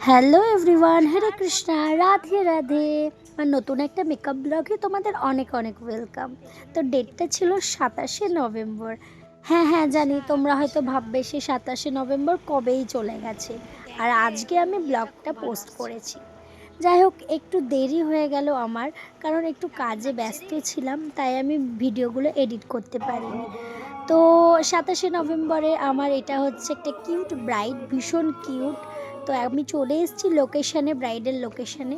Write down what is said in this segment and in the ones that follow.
Hello everyone, হরে কৃষ্ণা, রাধে রাধে। আর নতুন একটা makeup ব্লগে তোমাদের অনেক অনেক ওয়েলকাম। তো ডেটটা ছিল 27শে নভেম্বর। হ্যাঁ হ্যাঁ জানি, তোমরা হয়তো ভাববে সে 27শে নভেম্বর কবেই চলে গেছে, আর আজকে আমি ব্লগটা পোস্ট করেছি। যাই হোক, একটু দেরি হয়ে গেল আমার, কারণ একটু কাজে ব্যস্ত ছিলাম, তাই আমি ভিডিওগুলো এডিট করতে পারিনি। তো 27শে নভেম্বরে আমার এটা হচ্ছে একটা কিউট ব্রাইড, ভীষণ কিউট। তো আমি চলে এসেছি লোকেশানে, ব্রাইডের লোকেশানে।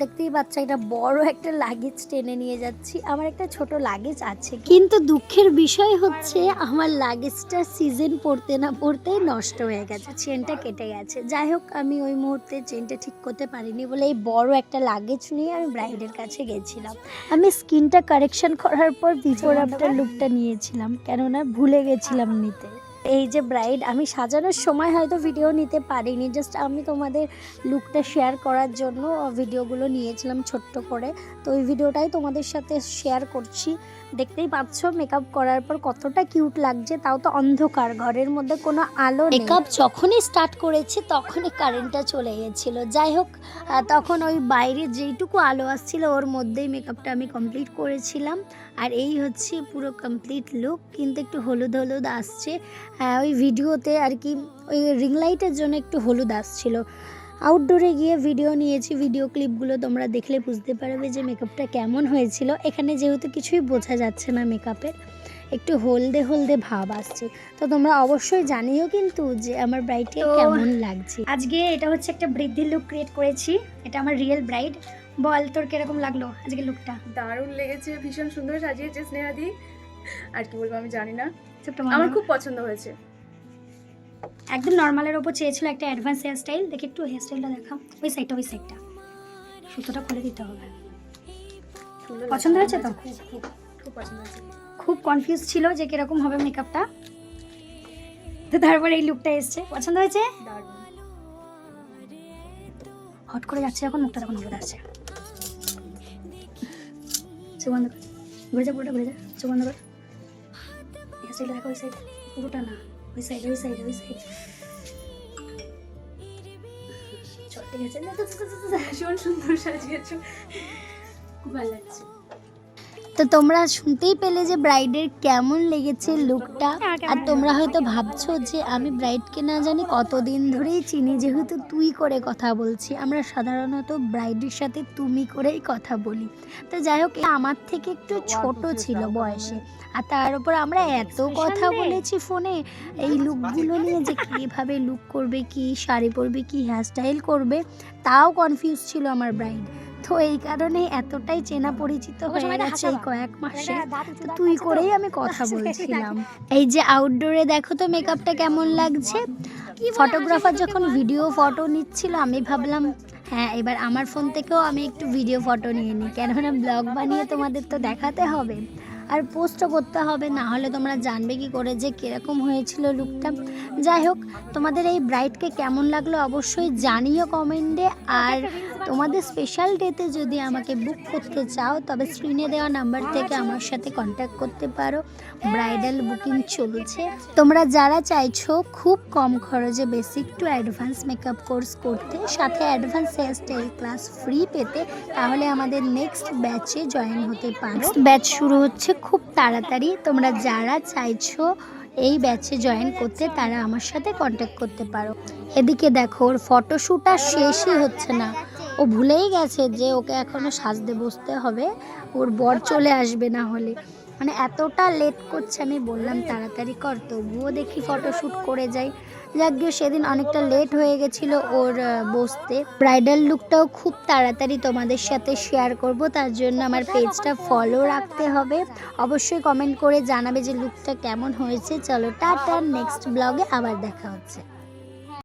দেখতেই পাচ্ছ, এটা বড় একটা লাগেজ টেনে নিয়ে যাচ্ছি। আমার একটা ছোট লাগেজ আছে, কিন্তু দুঃখের বিষয় হচ্ছে আমার লাগেজটা সিজন পড়তে না পড়তেই নষ্ট হয়ে গেছে, চেনটা কেটে গেছে। যাই হোক, আমি ওই মুহূর্তে চেনটা ঠিক করতে পারিনি বলে এই বড় একটা লাগেজ নিয়ে আমি ব্রাইডের কাছে গেছিলাম। আমি স্কিনটা কারেকশন করার পর বিফোর আফটার লুকটা নিয়েছিলাম, কেননা ভুলে গেছিলাম নিতে। এই যে ব্রাইড, আমি সাজানোর সময় হয়তো ভিডিও নিতে পারিনি, জাস্ট আমি তোমাদের লুকটা শেয়ার করার জন্য ভিডিওগুলো নিয়েছিলাম ছোট্ট করে। তো ওই ভিডিওটাই তোমাদের সাথে শেয়ার করছি। দেখতেই পাচ্ছ মেকআপ করার পর কতটা কিউট লাগছে, তাও তো অন্ধকার, ঘরের মধ্যে কোনো আলো নেই। মেকআপ যখনই স্টার্ট করেছি তখনই কারেন্টটা চলে গেছিলো। যাই হোক, তখন ওই বাইরে যেইটুকু আলো আসছিল ওর মধ্যেই মেকআপটা আমি কমপ্লিট করেছিলাম। আর এই হচ্ছে পুরো কমপ্লিট লুক, কিন্তু একটু হলুদ হলুদ আসছে। ওই ভিডিওতে আর কি, ওই রিং লাইটের জন্য একটু হলুদ আসছিল। আউটডোরে গিয়ে ভিডিও নিয়েছি, ভিডিও ক্লিপগুলো তোমরা দেখলে বুঝতে পারবে যে মেকআপটা কেমন হয়েছিল। এখানে যেহেতু কিছুই বোঝা যাচ্ছে না মেকআপের, একটু হলদে হলদে ভাব আসছে। তো তোমরা অবশ্যই জানিও কিন্তু যে আমার ব্রাইডকে কেমন লাগছে। আজকে এটা হচ্ছে একটা বৃদ্ধির লুক ক্রিয়েট করেছি, এটা আমার রিয়েল ব্রাইড। বল, তোর কিরকম লাগলো আজকে লুকটা? দারুণ লেগেছে, ভীষণ সুন্দর সাজিয়েছে স্নেহাদি। আর কি বলবো আমি জানি না, আমার খুব পছন্দ হয়েছে। একদম নর্মালের ওপর চেয়েছিল একটা অ্যাডভান্স হেয়ার স্টাইল। দেখে একটু হেয়ার স্টাইলটা দেখা, ওই সাইডটা সুতোটা খুলে দিতে হবে। পছন্দ হয়েছে তো? খুব পছন্দ হয়েছে। খুব কনফিউজ ছিল যে কিরকম হবে মেকআপটা, তো তারপরে এই লুকটা এসছে। পছন্দ হয়েছে? দারুণ। হট করে যাচ্ছে এখন, মুখটা তখন হলুদ আসছে। সুগন্ধ কর, ঘুরে যা, পুরোটা ঘুরে যা, সুগন্ধ কর। হেয়ার স্টাইলটা দেখো, ওই সাইড, পুরোটা না, ওই সাইড। চল, ঠিক আছে। ভীষণ সুন্দর সাজিয়েছো, খুব ভালো লাগছে। তো তোমরা শুনতেই পেলে যে ব্রাইডের কেমন লেগেছে লুকটা। আর তোমরা হয়তো ভাবছো যে আমি ব্রাইডকে না জানি কতদিন ধরেই চিনি, যেহেতু তুই করে কথা বলছি। আমরা সাধারণত ব্রাইডের সাথে তুমি করেই কথা বলি। তো যাই হোক, আমার থেকে একটু ছোট ছিল বয়সে, আর তার উপর আমরা এত কথা বলেছি ফোনে এই লুকগুলো নিয়ে, যে কীভাবে লুক করবে, কি শাড়ি পরবে, কি হেয়ারস্টাইল করবে, তাও কনফিউজ ছিল আমার ব্রাইড। তো এই কারণে এতটাই চেনা পরিচিত হয়ে গেছে এই কয়েক মাসে, তো তুই করেই আমি কথা বলছিলাম। এই যে আউটডোরে দেখো তো মেকআপটা কেমন লাগছে। ফটোগ্রাফার যখন ভিডিও ফটো নিচ্ছিল, আমি ভাবলাম হ্যাঁ, এবার আমার ফোন থেকেও আমি একটু ভিডিও ফটো নিয়ে নিই, কেননা ব্লগ বানিয়ে তোমাদের তো দেখাতে হবে আর পোস্টও করতে হবে, না হলে তোমরা জানবে কি করে যে কীরকম হয়েছিল লুকটা। যাই হোক, তোমাদের এই ব্রাইডকে কেমন লাগলো অবশ্যই জানিও কমেন্টে। আর তোমাদের স্পেশাল ডেতে যদি আমাকে বুক করতে চাও, তবে স্ক্রিনে দেওয়া নাম্বার থেকে আমার সাথে কন্ট্যাক্ট করতে পারো। ব্রাইডাল বুকিং চলছে। তোমরা যারা চাইছো খুব কম খরচে basic to advance makeup course করতে, সাথে advance hairstyle class free পেতে, তাহলে আমাদের নেক্সট ব্যাচে জয়েন হতে পারো। ব্যাচ শুরু হচ্ছে খুব তাড়াতাড়ি। তোমরা যারা চাইছো এই ব্যাচে জয়েন করতে, তারা আমার সাথে কন্ট্যাক্ট করতে পারো। এদিকে দেখো, ওর ফটোশ্যুট আর শেষই হচ্ছে না। ও ভুলেই গেছে যে ওকে এখনো সাজতে বসতে হবে, ওর বর চলে আসবে না হলে। মানে এতটা লেট করছে, আমি বললাম তাড়াতাড়ি কর, তবুও দেখি ফটোশ্যুট করে যাই। যাক গিয়ে, সেদিন অনেকটা লেট হয়ে গেছিলো ওর বসতে। ব্রাইডাল লুকটাও খুব তাড়াতাড়ি তোমাদের সাথে শেয়ার করব, তার জন্য আমার পেজটা ফলো রাখতে হবে। অবশ্যই কমেন্ট করে জানাবে যে লুকটা কেমন হয়েছে। চলো টাটা, নেক্সট ব্লগে আবার দেখা হচ্ছে।